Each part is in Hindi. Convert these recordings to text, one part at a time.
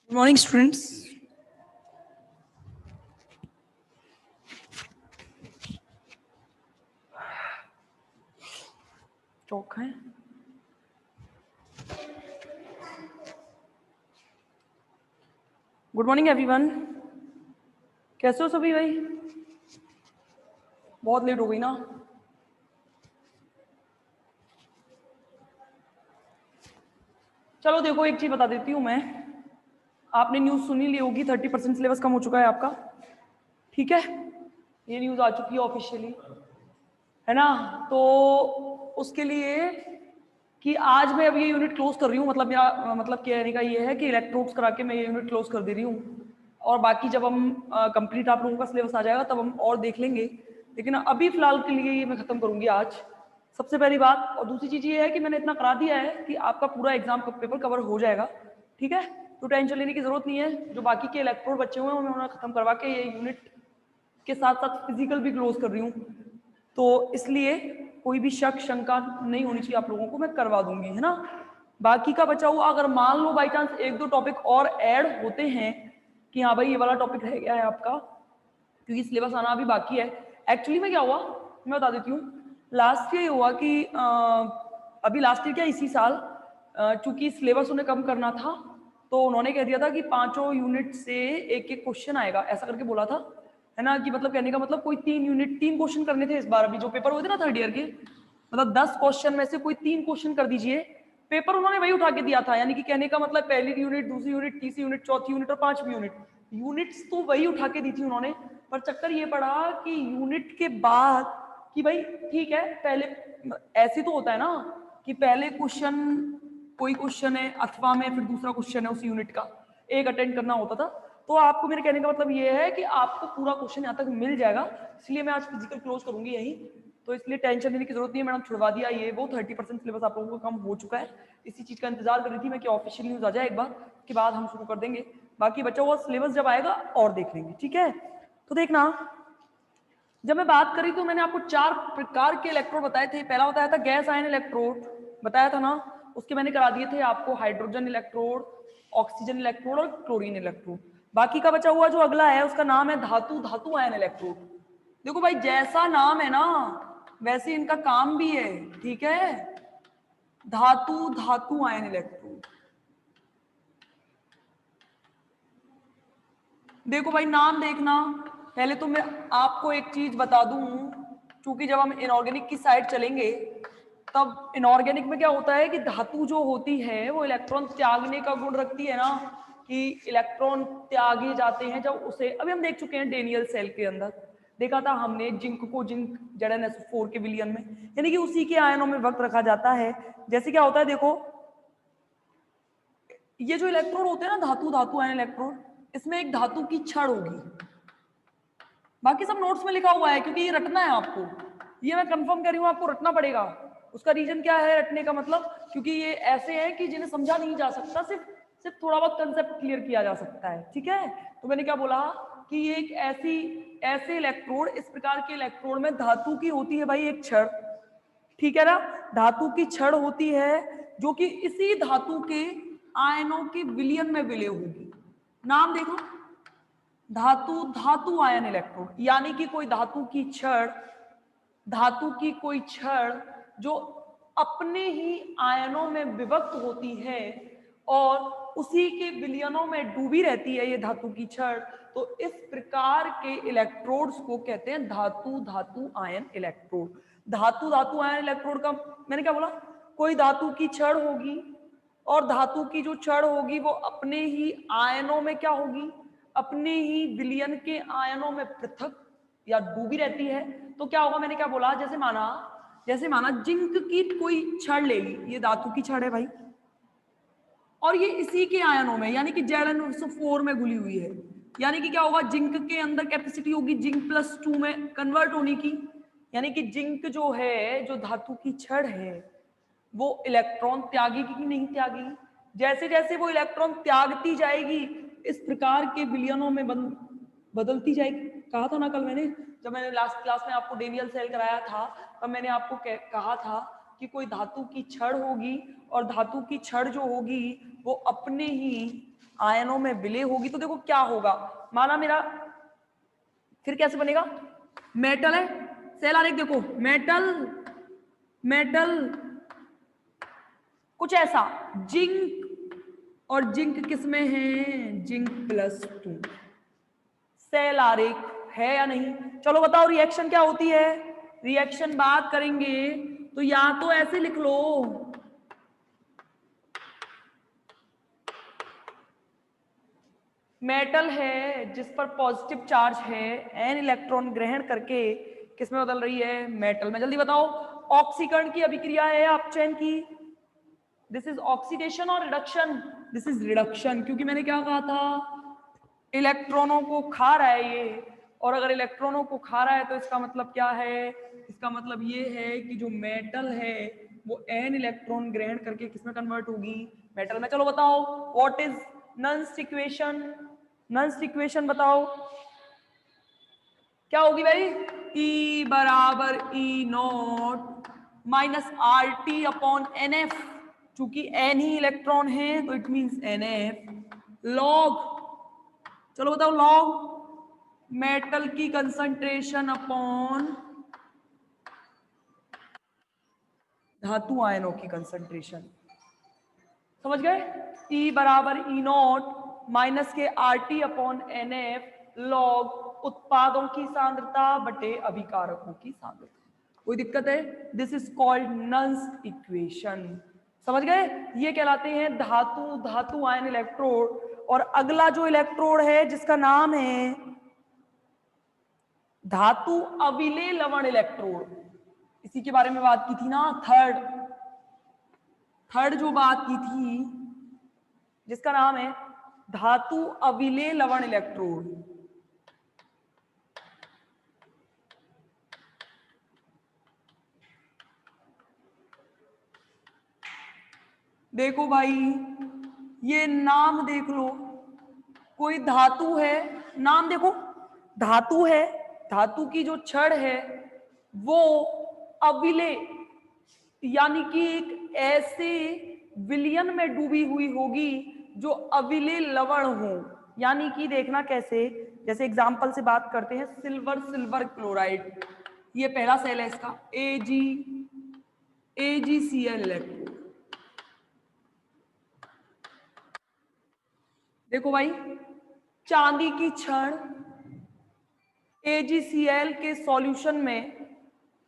Good morning, students. चौक है। Good morning everyone. कैसे हो सभी भाई? बहुत लेट हो गई ना। चलो देखो, एक चीज बता देती हूँ मैं। आपने न्यूज़ सुनी ली होगी, 30% सिलेबस कम हो चुका है आपका। ठीक है, ये न्यूज़ आ चुकी है ऑफिशियली, है ना? तो उसके लिए कि आज मैं अब ये यूनिट क्लोज कर रही हूँ, मतलब मेरा मतलब कहने का ये है कि इलेक्ट्रोड्स करा के मैं ये यूनिट क्लोज कर दे रही हूँ। और बाकी जब हम कंप्लीट आप लोगों का सिलेबस आ जाएगा तब हम और देख लेंगे, लेकिन अभी फिलहाल के लिए ये मैं खत्म करूंगी आज, सबसे पहली बात। और दूसरी चीज ये है कि मैंने इतना करा दिया है कि आपका पूरा एग्जाम पेपर कवर हो जाएगा। ठीक है, तो टेंशन लेने की जरूरत नहीं है। जो बाकी के इलेक्ट्रोड बच्चे हुए हैं उन्हें खत्म करवा के ये यूनिट के साथ साथ फिजिकल भी क्लोज कर रही हूँ, तो इसलिए कोई भी शक शंका नहीं होनी चाहिए आप लोगों को, मैं करवा दूंगी, है ना? बाकी का बचा हुआ अगर मान लो बाई चांस एक दो टॉपिक और ऐड होते हैं कि हाँ भाई ये वाला टॉपिक रह गया है आपका, क्योंकि सिलेबस आना अभी बाकी है। एक्चुअली में क्या हुआ मैं बता देती हूँ। लास्ट ईयर हुआ कि अभी लास्ट ईयर क्या इसी साल, चूंकि सिलेबस उन्हें कम करना था तो उन्होंने कह दिया था कि पांचों यूनिट से एक एक क्वेश्चन आएगा, ऐसा करके बोला था, है ना? कि मतलब कहने का मतलब कोई 3 यूनिट 3 क्वेश्चन करने थे इस बार। अभी जो पेपर हुए थे ना थर्ड ईयर के, मतलब 10 क्वेश्चन में से कोई 3 क्वेश्चन कर दीजिए। पेपर उन्होंने वही उठा के दिया था, यानी कि कहने का मतलब पहली यूनिट, दूसरी यूनिट, तीसरी यूनिट, चौथी यूनिट और पांचवी यूनिट, यूनिट्स तो वही उठा के दी थी उन्होंने। पर चक्कर ये पड़ा कि यूनिट के बाद कि भाई ठीक है, पहले ऐसे तो होता है ना कि पहले क्वेश्चन कोई क्वेश्चन है अथवा में फिर दूसरा क्वेश्चन है उस यूनिट का, एक अटेंड करना होता था। तो आपको मेरे कहने का मतलब ये है कि आपको पूरा क्वेश्चन यहाँ तक मिल जाएगा, इसलिए मैं आज फिजिकल क्लोज करूंगी यही। तो इसलिए टेंशन लेने की जरूरत नहीं है, मैडम छुड़वा दिया ये वो, 30% सिलेबस आप लोगों का कम हो चुका है। इसी चीज का इंतजार कर रही थी मैं कि ऑफिशियल न्यूज आ जाए एक बार, के बाद हम शुरू कर देंगे। बाकी बचा हुआ सिलेबस जब आएगा और देख लेंगे, ठीक है? तो देखना, जब मैं बात करी तो मैंने आपको 4 प्रकार के इलेक्ट्रोड बताए थे। पहला बताया था गैस आयन इलेक्ट्रोड, बताया था ना? उसके मैंने करा दिए थे आपको हाइड्रोजन इलेक्ट्रोड, ऑक्सीजन इलेक्ट्रोड और क्लोरीन इलेक्ट्रोड। बाकी का बचा हुआ जो अगला है उसका नाम है धातु धातु आयन इलेक्ट्रोड। देखो भाई, जैसा नाम है ना वैसे इनका काम भी है, ठीक है? धातु धातु आयन इलेक्ट्रोड। देखो भाई, नाम देखना। पहले तो मैं आपको एक चीज बता दूं, क्योंकि जब हम इनऑर्गेनिक की साइड चलेंगे तब इनऑर्गेनिक में क्या होता है कि धातु जो होती है वो इलेक्ट्रॉन त्यागने का गुण रखती है ना, कि इलेक्ट्रॉन त्यागे जाते हैं जब उसे, अभी हम देख चुके हैं डेनियल सेल के अंदर देखा था हमने जिंक को, जिंक Zn4 के विलियन में, यानी कि उसी के आयनों में वक्त रखा जाता है। जैसे क्या होता है देखो, ये जो इलेक्ट्रोड होते हैं ना धातु धातु आयन इलेक्ट्रोड, इसमें एक धातु की छड़ होगी। बाकी सब नोट्स में लिखा हुआ है क्योंकि ये रटना है आपको, ये मैं कंफर्म कर रही हूँ, आपको रटना पड़ेगा। उसका रीजन क्या है रटने का मतलब, क्योंकि ये ऐसे हैं कि जिन्हें समझा नहीं जा सकता, सिर्फ सिर्फ थोड़ा बहुत कंसेप्ट क्लियर किया जा सकता है, ठीक है? तो मैंने क्या बोला कि ये एक ऐसे इलेक्ट्रोड, इस प्रकार के इलेक्ट्रोड में धातु की होती है भाई एक छड़, ठीक है ना? धातु की छड़ होती है जो कि इसी धातु के आयनों के विलयन में विलय होगी। नाम देखो, धातु धातु आयन इलेक्ट्रोड, यानी कि कोई धातु की छड़, धातु की कोई छड़ जो अपने ही आयनों में विभक्त होती है और उसी के विलयनों में डूबी रहती है ये धातु की छड़, तो इस प्रकार के इलेक्ट्रोड्स को कहते हैं धातु धातु आयन इलेक्ट्रोड। धातु धातु आयन इलेक्ट्रोड का मैंने क्या बोला, कोई धातु की छड़ होगी और धातु की जो छड़ होगी वो अपने ही आयनों में क्या होगी, अपने ही विलयन के आयनों में पृथक या डूबी रहती है। तो क्या होगा, मैंने क्या बोला, जैसे माना जिंक की कोई छड़ ले ली, ये धातु की छड़ है भाई, और ये इसी के आयनों में यानी कि Zn4 में घुली हुई है, यानी कि क्या होगा, जिंक के अंदर कैपेसिटी होगी जिंक+2 में कन्वर्ट होने की, यानी कि जिंक जो है, जो धातु की छड़ है, वो इलेक्ट्रॉन त्यागेगी कि नहीं त्यागेगी? जैसे जैसे वो इलेक्ट्रॉन त्यागती जाएगी इस प्रकार के विलयनों में बदलती जाएगी। कहा था ना कल मैंने, जब मैंने लास्ट क्लास में आपको डेनियल सेल कराया था, तब मैंने आपको कहा था कि कोई धातु की छड़ होगी और धातु की छड़ जो होगी वो अपने ही आयनों में विलय होगी, तो देखो क्या होगा, माना मेरा, फिर कैसे बनेगा, मेटल है, सेल आरेख देखो, मेटल मेटल कुछ ऐसा, जिंक, और जिंक किसमें है, जिंक +2, सेल आरेख है या नहीं। चलो बताओ रिएक्शन क्या होती है, रिएक्शन बात करेंगे तो या तो ऐसे लिख लो, मेटल है जिस पर पॉजिटिव चार्ज है, एन इलेक्ट्रॉन ग्रहण करके किसमें बदल रही है, मेटल में। जल्दी बताओ, ऑक्सीकरण की अभिक्रिया है अपचयन की, दिस इज ऑक्सीडेशन और रिडक्शन, दिस इज रिडक्शन, क्योंकि मैंने क्या कहा था, इलेक्ट्रॉनों को खा रहा है ये, और अगर इलेक्ट्रॉनों को खा रहा है तो इसका मतलब क्या है, इसका मतलब ये है कि जो मेटल है वो एन इलेक्ट्रॉन ग्रहण करके किसमें कन्वर्ट होगी, मेटल में। चलो बताओ what is nuns equation, nuns equation बताओ क्या होगी भाई, E बराबर E0 माइनस RT/NF, चूंकि N ही इलेक्ट्रॉन है तो इट मींस NF लॉग, चलो बताओ लॉग मेटल की कंसंट्रेशन अपॉन धातु आयनों की कंसंट्रेशन, समझ गए, E बराबर E0 माइनस के RT/NF लॉग उत्पादों की सांद्रता बटे अभिकारकों की सांद्रता। कोई दिक्कत है, this is called nuns equation, समझ गए, ये कहलाते हैं धातु धातु आयन इलेक्ट्रोड। और अगला जो इलेक्ट्रोड है जिसका नाम है धातु अविलेय लवण इलेक्ट्रोड, इसी के बारे में बात की थी ना, थर्ड जो बात की थी जिसका नाम है धातु अविलेय लवण इलेक्ट्रोड। देखो भाई ये नाम देख लो, कोई धातु है, नाम देखो, धातु है, धातु की जो छड़ है वो अविलेय यानी कि एक ऐसे विलयन में डूबी हुई होगी जो अविलेय लवण हो, यानी कि देखना कैसे, जैसे एग्जांपल से बात करते हैं, सिल्वर क्लोराइड, ये पहला सेल है इसका, AgCl इलेक्ट्रोड। देखो भाई चांदी की छड़ AgCl के सॉल्यूशन में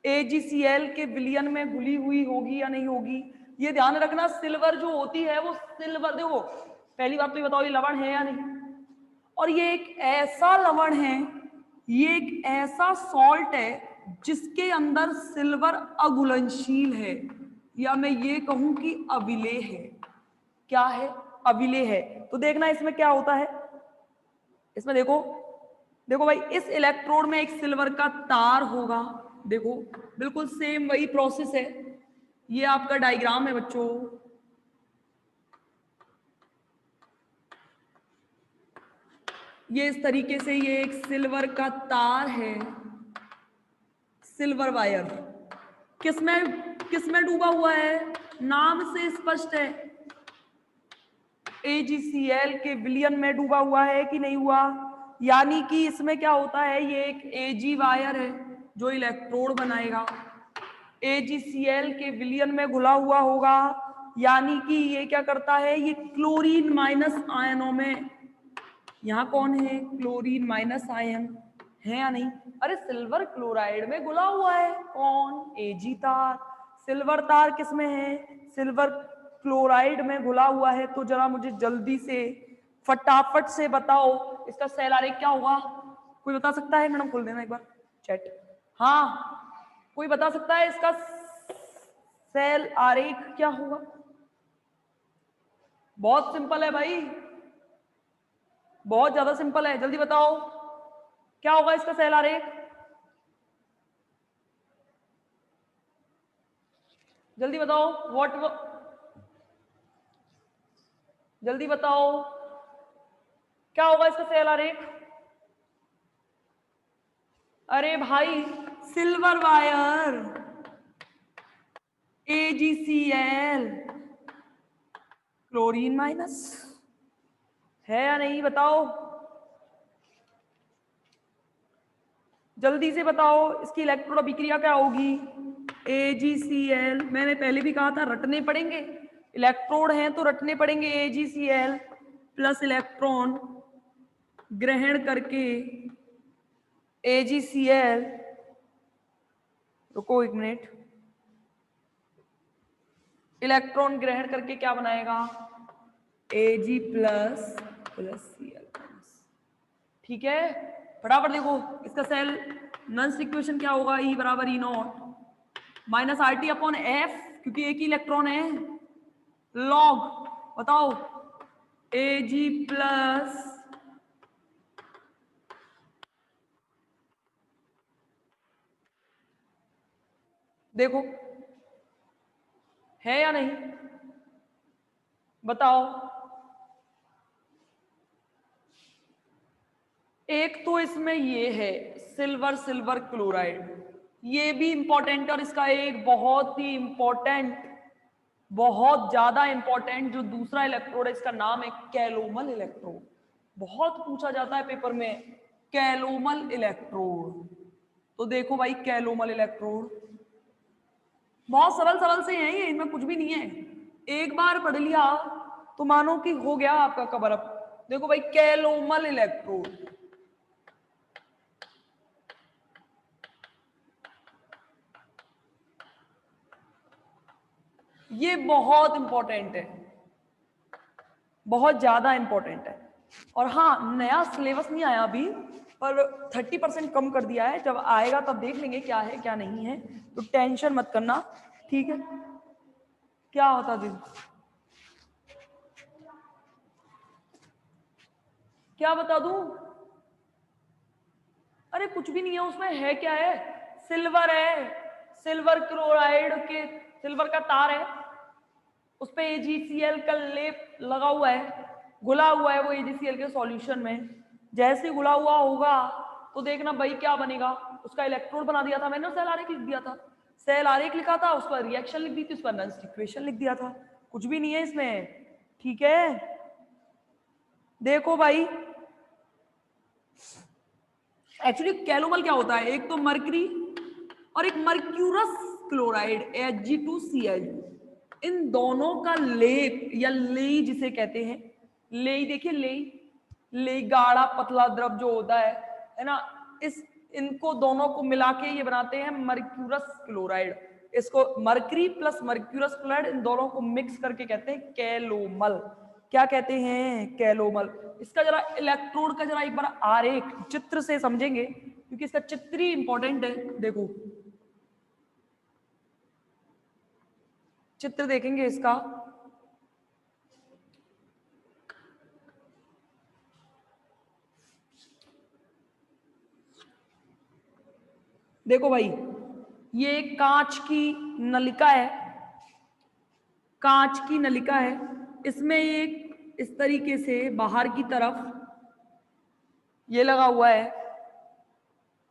AgCl के विलयन में घुली हुई होगी या नहीं होगी, ये ध्यान रखना। सिल्वर जो होती है वो सिल्वर, देखो पहली बात तो ये बताओ ये लवण है या नहीं, और ये एक ऐसा लवण है, ये एक ऐसा सॉल्ट है जिसके अंदर सिल्वर अघुलनशील है, या मैं ये कहूं कि अविलेय है। क्या है, अविलेय है। तो देखना इसमें क्या होता है, इसमें देखो, देखो भाई इस इलेक्ट्रोड में एक सिल्वर का तार होगा, देखो बिल्कुल सेम वही प्रोसेस है, ये आपका डायग्राम है बच्चों, ये इस तरीके से, ये एक सिल्वर का तार है, सिल्वर वायर, किसमें किसमें डूबा हुआ है, नाम से स्पष्ट है, AgCl के विलयन में डूबा हुआ है कि नहीं हुआ, यानी कि इसमें क्या होता है, ये एक Ag वायर है जो इलेक्ट्रोड बनाएगा, AgCl के विलयन में घुला हुआ होगा, यानी कि ये क्या करता है, ये क्लोरीन माइनस आयनों में, यहाँ कौन है, क्लोरीन माइनस आयन है या नहीं, अरे सिल्वर क्लोराइड में घुला हुआ है कौन, Ag तार, सिल्वर तार किसमें है, सिल्वर क्लोराइड में घुला हुआ है। तो जरा मुझे जल्दी से फटाफट से बताओ इसका सेल आरेख क्या होगा, कोई बता सकता है, मैडम खोल देना एक बार चैट, हाँ कोई बता सकता है इसका सेल आरेख क्या होगा, बहुत सिंपल है भाई, बहुत ज्यादा सिंपल है, जल्दी बताओ क्या होगा इसका सेल आरेख, जल्दी बताओ जल्दी बताओ क्या होगा इसका सेल आरेख, अरे भाई silver wire, AgCl chlorine minus, है या नहीं बताओ, जल्दी से बताओ। इसकी इलेक्ट्रोड अभिक्रिया क्या होगी? AgCl, मैंने पहले भी कहा था रटने पड़ेंगे, इलेक्ट्रोड हैं तो रटने पड़ेंगे। AgCl प्लस इलेक्ट्रॉन ग्रहण करके AgCl, रुको एक मिनट, इलेक्ट्रॉन ग्रहण करके क्या बनाएगा? Ag plus plus Cl minus. ठीक है, फटाफट देखो इसका सेल नंस इक्वेशन क्या होगा? E बराबर E not minus RT upon F, क्योंकि एक ही इलेक्ट्रॉन है, लॉग, बताओ Ag प्लस देखो है या नहीं बताओ। एक तो इसमें ये है सिल्वर सिल्वर क्लोराइड, ये भी इंपॉर्टेंट, और इसका एक बहुत ही इंपॉर्टेंट, बहुत ज्यादा इंपॉर्टेंट जो दूसरा इलेक्ट्रोड है, इसका नाम है कैलोमल इलेक्ट्रोड। बहुत पूछा जाता है पेपर में कैलोमल इलेक्ट्रोड। तो देखो भाई कैलोमल इलेक्ट्रोड बहुत सरल सरल से हैं ये, इनमें कुछ भी नहीं है, एक बार पढ़ लिया तो मानो कि हो गया आपका कवर अप। देखो भाई कैलोमल इलेक्ट्रोड, ये बहुत इंपॉर्टेंट है, बहुत ज्यादा इंपॉर्टेंट है। और हाँ, नया सिलेबस नहीं आया अभी, पर 30% कम कर दिया है, जब आएगा तब देख लेंगे क्या है क्या नहीं है, तो टेंशन मत करना, ठीक है। क्या होता दिन, क्या बता दूं? अरे कुछ भी नहीं है उसमें, है क्या है, सिल्वर है, सिल्वर क्लोराइड के, सिल्वर का तार है, उस पे AgCl का लेप लगा हुआ है, घुला हुआ है वो AgCl के सॉल्यूशन में। जैसे ही घुला हुआ होगा तो देखना भाई क्या बनेगा, उसका इलेक्ट्रोड बना दिया था मैंने, सेल आरेख लिख दिया था, सेल आरेख लिखा था, उस पर रिएक्शन लिख दी थी, उस पर नंस इक्वेशन लिख दिया था, कुछ भी नहीं है इसमें, ठीक है। देखो भाई एक्चुअली कैलोमल क्या होता है, एक तो मरकरी और एक मर्क्यूरस क्लोराइड Ag2Cl, इन दोनों का लेप या लेई जिसे कहते हैं, लेई देखिए, लेई, लेई गाढ़ा पतला द्रव जो होता है ना, इस इनको दोनों को मिला के ये बनाते हैं मर्क्यूरस क्लोराइड। इसको मरकरी प्लस मर्क्यूरस क्लोराइड, इन दोनों को मिक्स करके कहते हैं कैलोमल। क्या कहते हैं? कैलोमल। इसका जरा इलेक्ट्रोड का जरा एक बार आरेख चित्र से समझेंगे, क्योंकि इसका चित्र ही इंपॉर्टेंट है। देखो चित्र देखेंगे इसका, देखो भाई ये कांच की नलिका है, कांच की नलिका है, इसमें एक इस तरीके से बाहर की तरफ ये लगा हुआ है,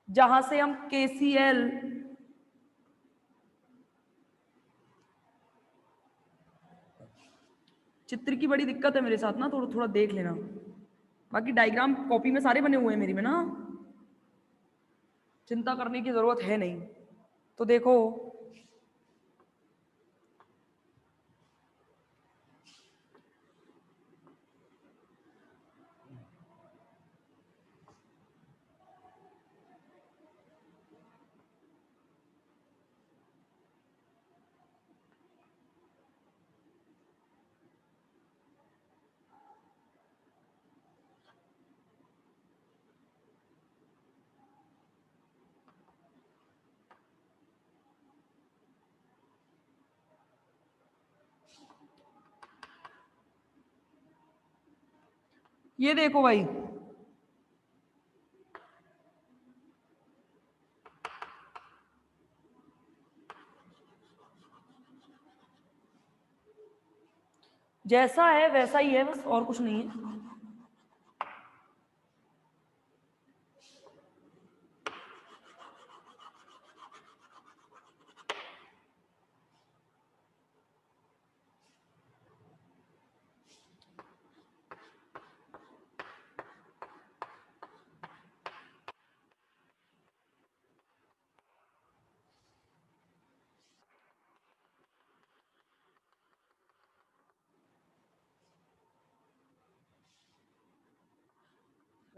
जहां से हम KCl चित्र की बड़ी दिक्कत है मेरे साथ ना, थोड़ा थोड़ा देख लेना, बाकी डायग्राम कॉपी में सारे बने हुए हैं मेरी में ना, चिंता करने की जरूरत है नहीं। तो देखो ये देखो भाई, जैसा है वैसा ही है, बस और कुछ नहीं है।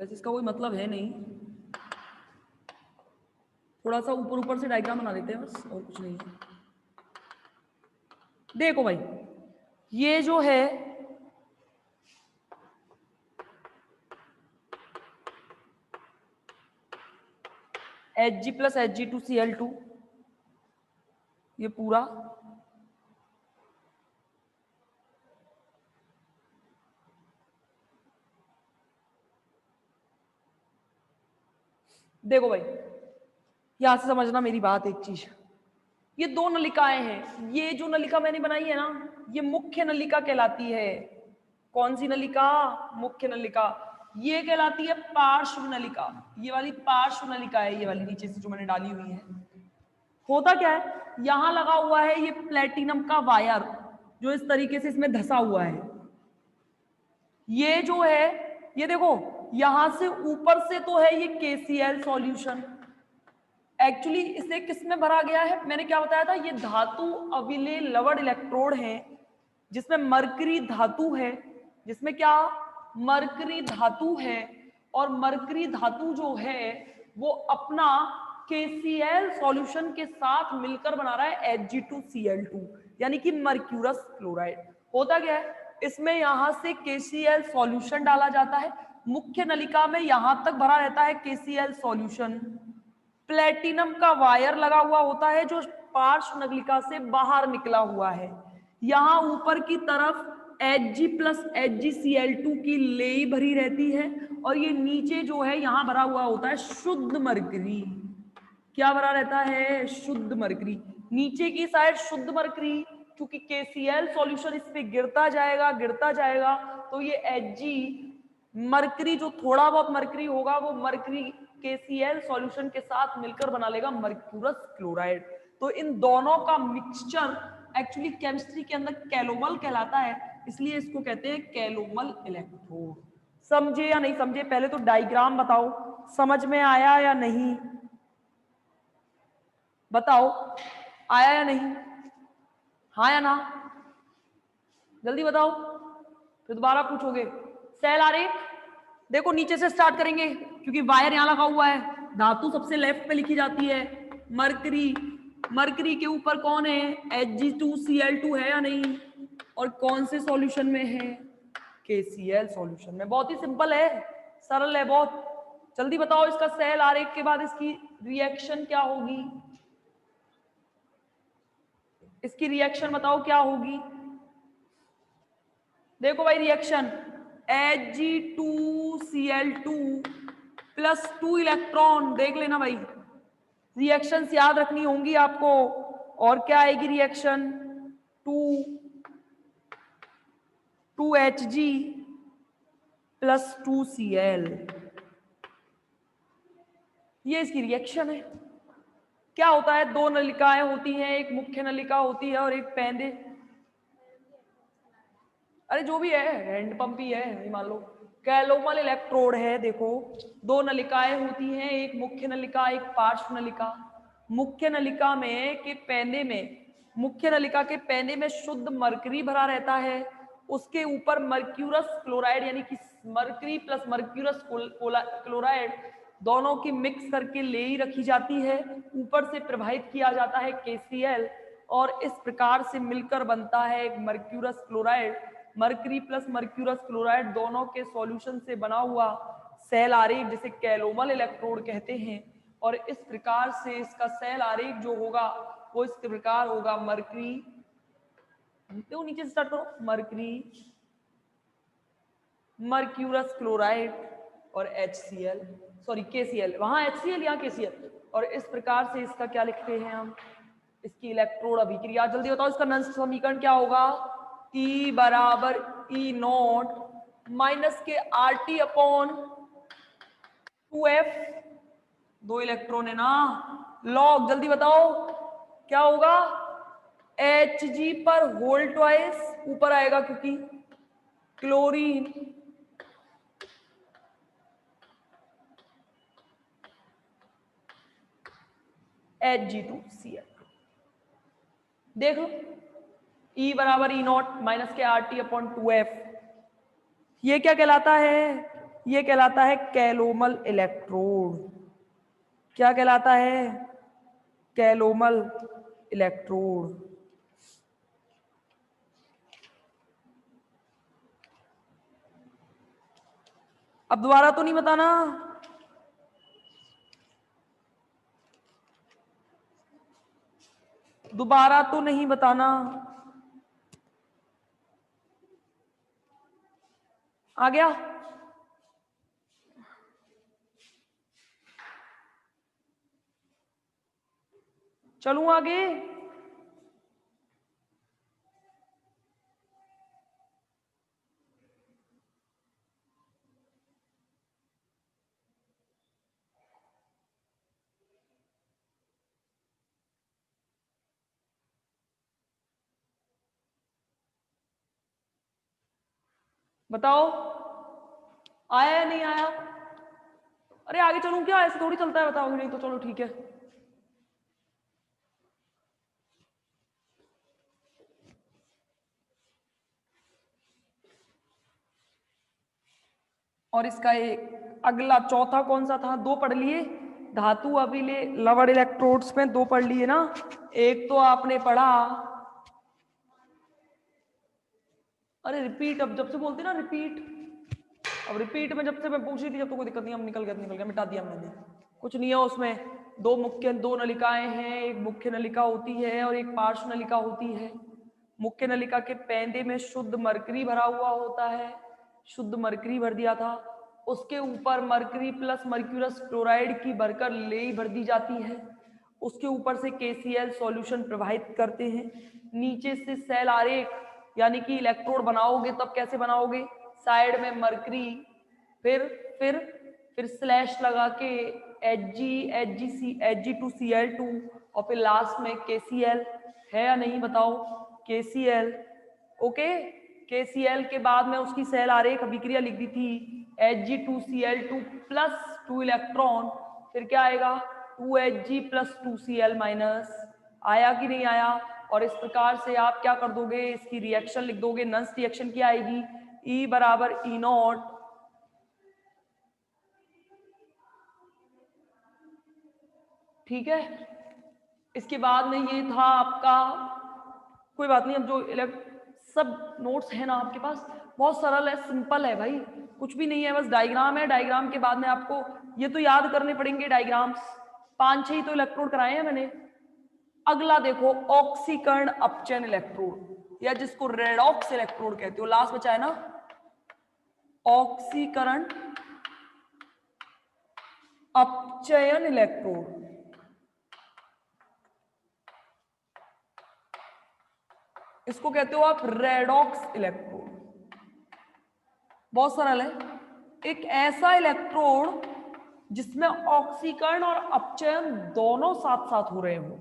वैसे इसका कोई मतलब है नहीं, थोड़ा सा ऊपर ऊपर से डायग्राम बना देते हैं बस, और कुछ नहीं है। देखो भाई, ये जो है Hg+ Hg2Cl2, ये पूरा देखो भाई, यहां से समझना मेरी बात एक चीज, ये दो नलिकाएं हैं, ये जो नलिका मैंने बनाई है ना, ये मुख्य नलिका कहलाती है। कौन सी नलिका? मुख्य नलिका। ये कहलाती है पार्श्व नलिका, ये वाली पार्श्व नलिका है, ये वाली नीचे से जो मैंने डाली हुई है। होता क्या है, यहां लगा हुआ है ये प्लेटिनम का वायर, जो इस तरीके से इसमें धसा हुआ है। ये जो है, ये देखो, यहां से ऊपर से तो है ये KCl सॉल्यूशन, एक्चुअली इसे किसमें भरा गया है, मैंने क्या बताया था, ये धातु अविलेय लवण इलेक्ट्रोड है, जिसमें मरकरी धातु है, जिसमें क्या, मरकरी धातु है। और मरकरी धातु जो है वो अपना KCl सॉल्यूशन के साथ मिलकर बना रहा है Hg2Cl2, यानी कि मर्क्यूरस क्लोराइड। होता क्या है, इसमें यहां से KCl सॉल्यूशन डाला जाता है, मुख्य नलिका में यहां तक भरा रहता है KCl सॉल्यूशन, प्लेटिनम का वायर लगा हुआ होता है जो पार्श्व नलिका से बाहर निकला हुआ है, यहां ऊपर की तरफ Hg+ HgCl2 की लेई भरी रहती है, और ये नीचे जो है यहां भरा हुआ होता है शुद्ध मरकरी। क्या भरा रहता है? शुद्ध मरकरी। नीचे की साइड शुद्ध मरकरी, क्योंकि KCl सॉल्यूशन इस पे गिरता जाएगा, तो ये Hg मरकरी, जो थोड़ा बहुत मरकरी होगा, वो मरकरी KCl सॉल्यूशन के साथ मिलकर बना लेगा मर्क्यूरस क्लोराइड। तो इन दोनों का मिक्सचर एक्चुअली केमिस्ट्री के अंदर कैलोमल कहलाता है, इसलिए इसको कहते हैं कैलोमल इलेक्ट्रोड। समझे या नहीं समझे? पहले तो डायग्राम बताओ, समझ में आया या नहीं, बताओ, आया या नहीं, हाँ या ना, जल्दी बताओ, फिर दोबारा पूछोगे। सेल आरेख देखो, नीचे से स्टार्ट करेंगे, क्योंकि वायर यहां लगा हुआ है, धातु सबसे लेफ्ट पे लिखी जाती है, मरकरी, मरकरी के ऊपर कौन है? Hg2Cl2 है या नहीं, और कौन से सॉल्यूशन में है? KCl सॉल्यूशन में। बहुत ही सिंपल है, सरल है बहुत। जल्दी बताओ, इसका सेल आरेख के बाद इसकी रिएक्शन क्या होगी, इसकी रिएक्शन बताओ क्या होगी। देखो भाई, रिएक्शन Hg2Cl2 + 2 इलेक्ट्रॉन, देख लेना भाई, रिएक्शंस याद रखनी होंगी आपको। और क्या आएगी रिएक्शन? 2Hg + 2Cl, ये इसकी रिएक्शन है। क्या होता है, दो नलिकाएं होती हैं, एक मुख्य नलिका होती है और एक पेंदे, अरे जो भी है, हैंड पंप ही है, मान लो कैलोमल इलेक्ट्रोड है। देखो, दो नलिकाएं होती हैं, एक मुख्य नलिका, एक पार्श्व नलिका। मुख्य नलिका में के पेंदे में, मुख्य नलिका के पेंदे में शुद्ध मरकरी भरा रहता है, उसके ऊपर मर्क्यूरस क्लोराइड, यानी कि मरकरी + मर्क्यूरस क्लोराइड दोनों की मिक्स करके लेई रखी जाती है, ऊपर से प्रवाहित किया जाता है KCl, और इस प्रकार से मिलकर बनता है एक mercurous chloride. Mercury + mercurous chloride दोनों के सॉल्यूशन से बना हुआ सेल आरेख, जिसे कैलोमल इलेक्ट्रोड कहते हैं। और इस प्रकार से इसका सेल आरेख जो होगा वो इस प्रकार होगा, मरकरी, तो नीचे से स्टार्ट करो, मरकरी, मर्क्यूरस क्लोराइड और HCl, सॉरी KCl, वहां HCl यहाँ KCl, और इस प्रकार से इसका क्या लिखते हैं हम, इसकी इलेक्ट्रोड अभिक्रिया। जल्दी बताओ, इसका नष्ट समीकरण क्या होगा? E = E0 - RT/2F, दो इलेक्ट्रॉन है ना, लॉग, जल्दी बताओ क्या होगा? Hg पर होल ट्वाइस ऊपर आएगा, क्योंकि क्लोरीन Hg2Cl, देख लो, E = E0 - RT/2F, ये क्या कहलाता है? ये कहलाता है कैलोमल इलेक्ट्रोड। क्या कहलाता है? Calomel electrode. अब दोबारा तो नहीं बताना। दोबारा तो नहीं बताना। आ गया? चलूं आगे? बताओ, आया या नहीं आया? अरे आगे चलूं क्या? ऐसे थोड़ी चलता है, बताओगे नहीं तो चलो ठीक है। और इसका एक अगला चौथा कौन सा था? दो पढ़ लिए धातु अभिले लवण इलेक्ट्रोड्स में, दो पढ़ लिए ना। एक तो आपने पढ़ा, अरे रिपीट, अब जब से बोलते ना रिपीट, अब रिपीट में जब से मैं पूछ रही थी जब तो कोई दिक्कत नहीं, हम निकल गया, मिटा दिया मैंने। कुछ नहीं है उसमें। दो नलिकाएं हैं, एक मुख्य नलिका होती है और एक पार्श्व नलिका होती है। मुख्य नलिका के पैंदे में शुद्ध मरकरी भरा हुआ होता है, शुद्ध मरकरी भर दिया था। उसके ऊपर मरकरी प्लस मर्क्यूरस क्लोराइड की भरकर लेई भर दी जाती है। उसके ऊपर से KCl सॉल्यूशन प्रवाहित करते हैं। नीचे से सेल आरेख, यानी कि इलेक्ट्रोड बनाओगे तब कैसे बनाओगे? साइड में मरकरी, फिर फिर फिर स्लैश लगा के Hg2Cl2 और फिर लास्ट में KCl। है या नहीं बताओ? KCl। ओके, KCl के बाद में उसकी सेल आरेख अभिक्रिया लिख दी थी, Hg2Cl2 प्लस 2 इलेक्ट्रॉन, फिर क्या आएगा? 2Hg plus 2Cl minus. आया कि नहीं आया? और इस प्रकार से आप क्या कर दोगे? इसकी रिएक्शन लिख दोगे। नंस रिएक्शन क्या आएगी? E बराबर E0। ठीक है, इसके बाद में ये था आपका, कोई बात नहीं। अब जो सब नोट्स है ना आपके पास, बहुत सरल है, सिंपल है भाई, कुछ भी नहीं है, बस डायग्राम है। डायग्राम के बाद में आपको ये तो याद करने पड़ेंगे डायग्राम्स। 5-6 ही तो इलेक्ट्रोड कराए हैं मैंने। अगला देखो, ऑक्सीकरण अपचयन इलेक्ट्रोड, या जिसको रेडॉक्स इलेक्ट्रोड कहते हो, लास्ट बचा है ना, ऑक्सीकरण अपचयन इलेक्ट्रोड। इसको कहते हो आप रेडॉक्स इलेक्ट्रोड। बहुत सरल है। एक ऐसा इलेक्ट्रोड जिसमें ऑक्सीकरण और अपचयन दोनों साथ साथ हो रहे हो,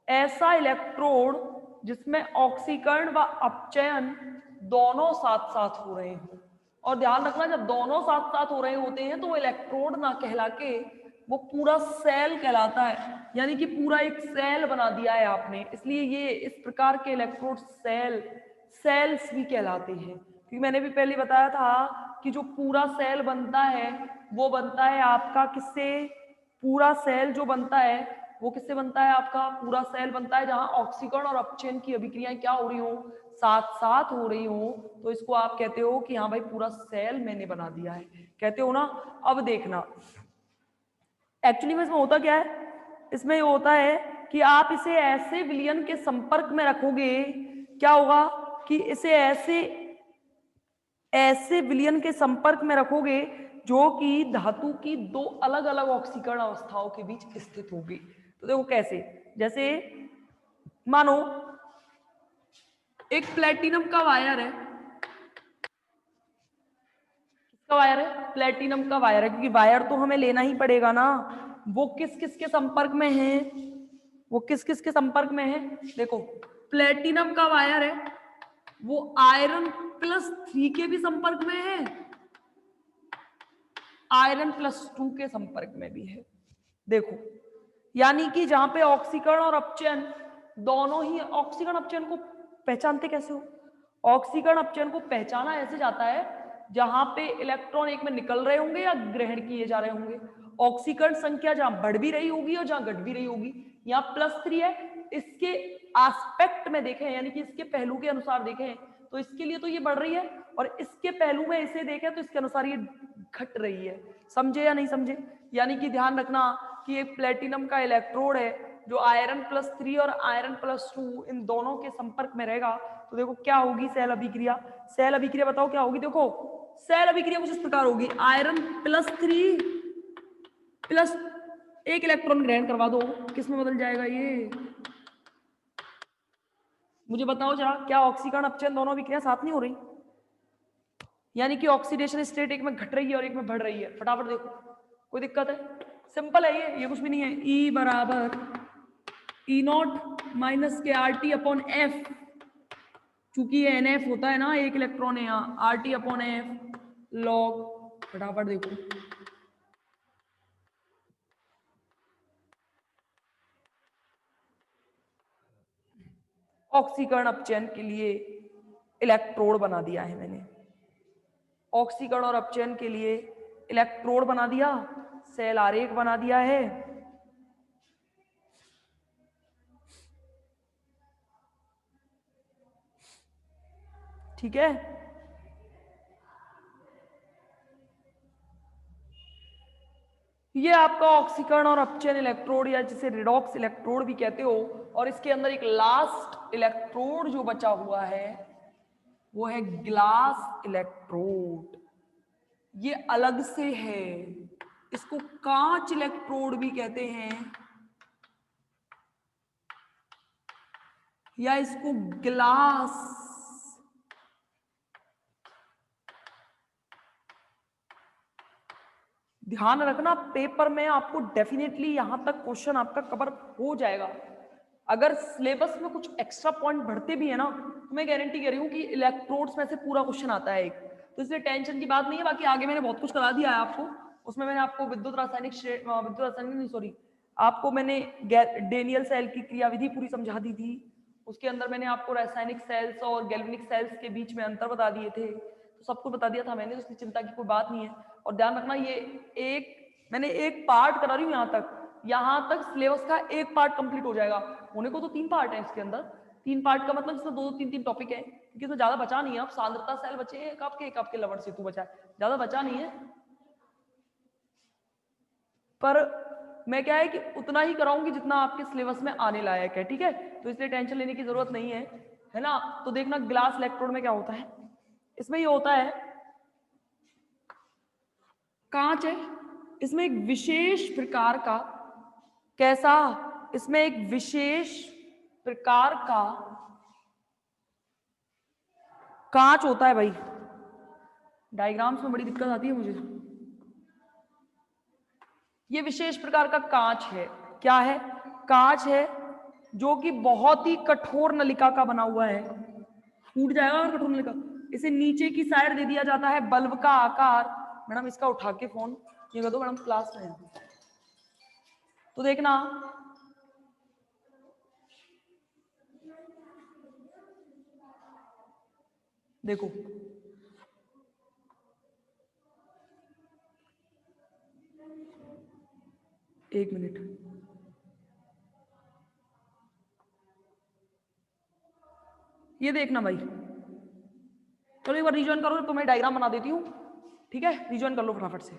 ऐसा इलेक्ट्रोड जिसमें ऑक्सीकरण व अपचयन दोनों साथ साथ हो रहे हो। और ध्यान रखना, जब दोनों साथ साथ हो रहे होते हैं तो वो इलेक्ट्रोड ना कहला के वो पूरा सेल कहलाता है, यानी कि पूरा एक सेल बना दिया है आपने, इसलिए ये इस प्रकार के इलेक्ट्रोड सेल्स भी कहलाते हैं। क्योंकि मैंने भी पहले बताया था कि जो पूरा सेल बनता है वो बनता है आपका किससे? पूरा सेल जो बनता है वो किससे बनता है? आपका पूरा सेल बनता है जहां ऑक्सीकरण और अपचयन की अभिक्रियाएं क्या हो रही हो? साथ साथ हो रही हो। तो इसको आप कहते हो कि हाँ भाई पूरा सेल मैंने बना दिया है, कहते हो ना। अब देखना एक्चुअली में इसमें होता क्या है, इसमें ये होता है कि आप इसे ऐसे विलयन के संपर्क में रखोगे, क्या होगा कि इसे ऐसे विलयन के संपर्क में रखोगे जो कि धातु की दो अलग अलग ऑक्सीकरण अवस्थाओं के बीच स्थित होगी। तो देखो कैसे, जैसे मानो एक प्लेटिनम का वायर है, किसका वायर है? प्लेटिनम का वायर है, क्योंकि वायर तो हमें लेना ही पड़ेगा ना। वो किस किस के संपर्क में है? वो किस किस के संपर्क में है? देखो प्लेटिनम का वायर है, वो आयरन +3 के भी संपर्क में है, आयरन +2 के संपर्क में भी है। देखो, यानी कि जहां पे ऑक्सीकरण और अपचयन दोनों ही, ऑक्सीकरण अपचयन को पहचानते कैसे हो? ऑक्सीकरण अपचयन को पहचाना ऐसे जाता है जहां पे इलेक्ट्रॉन एक में निकल रहे होंगे या ग्रहण किए जा रहे होंगे। ऑक्सीकरण संख्या जहां बढ़ भी रही होगी और जहां घट भी रही होगी। यहाँ +3 है, इसके एस्पेक्ट में देखें यानी कि इसके पहलू के अनुसार देखें तो इसके लिए तो ये बढ़ रही है, और इसके पहलू में इसे देखें तो इसके अनुसार ये घट रही है। समझे या नहीं समझे? यानी कि ध्यान रखना कि एक प्लेटिनम का इलेक्ट्रोड है जो आयरन +3 और आयरन +2 इन दोनों के संपर्क में रहेगा, तो देखो क्या होगी सेल अभिक्रिया। सेल अभिक्रिया बताओ क्या होगी। देखो सेल अभिक्रिया कुछ इस प्रकार होगी, आयरन +3 प्लस एक इलेक्ट्रॉन ग्रहण करवा दो, किस में बदल जाएगा ये? मुझे बताओ जरा, क्या ऑक्सीकरण अपचयन दोनों अभिक्रिया साथ नहीं हो रही? यानी कि ऑक्सीडेशन स्टेट एक में घट रही है और एक में बढ़ रही है। फटाफट देखो, कोई दिक्कत है? सिंपल है ये कुछ भी नहीं है। E बराबर E0 - के RT/F, चूंकि ये NF होता है ना, एक इलेक्ट्रॉन है यहाँ, RT/F लॉग। फटाफट देखो, ऑक्सीकरण अपचयन के लिए इलेक्ट्रोड बना दिया है मैंने, ऑक्सीकरण और अपचयन के लिए इलेक्ट्रोड बना दिया, सेल आरेख बना दिया है। ठीक है, ये आपका ऑक्सीकरण और अपचयन इलेक्ट्रोड या जिसे रिडॉक्स इलेक्ट्रोड भी कहते हो, और इसके अंदर एक लास्ट इलेक्ट्रोड जो बचा हुआ है वो है ग्लास इलेक्ट्रोड। ये अलग से है, इसको कांच इलेक्ट्रोड भी कहते हैं या इसको ग्लास। ध्यान रखना पेपर में आपको डेफिनेटली यहां तक क्वेश्चन आपका कवर हो जाएगा। अगर सिलेबस में कुछ एक्स्ट्रा पॉइंट बढ़ते भी है ना, तो मैं गारंटी कह रही हूँ कि इलेक्ट्रोड्स में से पूरा क्वेश्चन आता है एक, तो इसलिए टेंशन की बात नहीं है। बाकी आगे मैंने बहुत कुछ करा दिया है आपको, उसमें मैंने आपको विद्युत रासायनिक नहीं सॉरी, आपको मैंने डेनियल सेल की क्रियाविधि पूरी समझा दी थी। उसके अंदर मैंने आपको रासायनिक सेल्स और गैल्वेनिक सेल्स के बीच में अंतर बता दिए थे, तो सब कुछ बता दिया था मैंने, तो इसलिए चिंता की कोई बात नहीं है। और ध्यान रखना ये मैंने एक पार्ट करा रही हूँ, यहाँ तक सिलेबस का एक पार्ट कंप्लीट हो जाएगा। होने को तो 3 पार्ट है इसके अंदर, 3 पार्ट का मतलब इसमें 2-3 टॉपिक है, क्योंकि इसमें ज्यादा बचा नहीं है। अब सांद्रता सेल बचे हैं, एक आपके लवण सेतु बचा है, ज्यादा बचा नहीं है। पर मैं क्या है कि उतना ही कराऊंगी जितना आपके सिलेबस में आने लायक है, ठीक है? तो इसलिए टेंशन लेने की जरूरत नहीं है ना। तो देखना ग्लास इलेक्ट्रोड में क्या होता है, इसमें ये होता है कांच है, इसमें एक विशेष प्रकार का, कैसा, इसमें एक विशेष प्रकार का कांच होता है भाई। डायग्राम्स में बड़ी दिक्कत आती है मुझे। ये विशेष प्रकार का कांच है, क्या है? कांच है जो कि बहुत ही कठोर नलिका का बना हुआ है, फूट जाएगा और कठोर नलिका। इसे नीचे की साइड दे दिया जाता है बल्ब का आकार। मैडम इसका उठा के फोन ये कर दो, मैडम क्लास में है। तो देखना देखो, एक मिनट, ये देखना भाई, चलो एक बार रिजॉइन करो तो मैं डायग्राम बना देती हूँ, ठीक है? रिजॉइन कर लो फटाफट से।